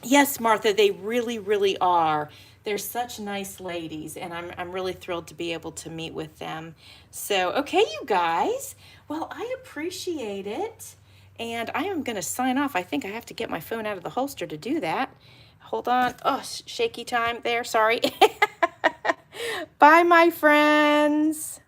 yes, Martha, they really, really are. They're such nice ladies, and I'm really thrilled to be able to meet with them. So, okay, you guys. Well, I appreciate it. And I am going to sign off. I think I have to get my phone out of the holster to do that. Hold on. Oh, shaky time there. Sorry. Bye, my friends.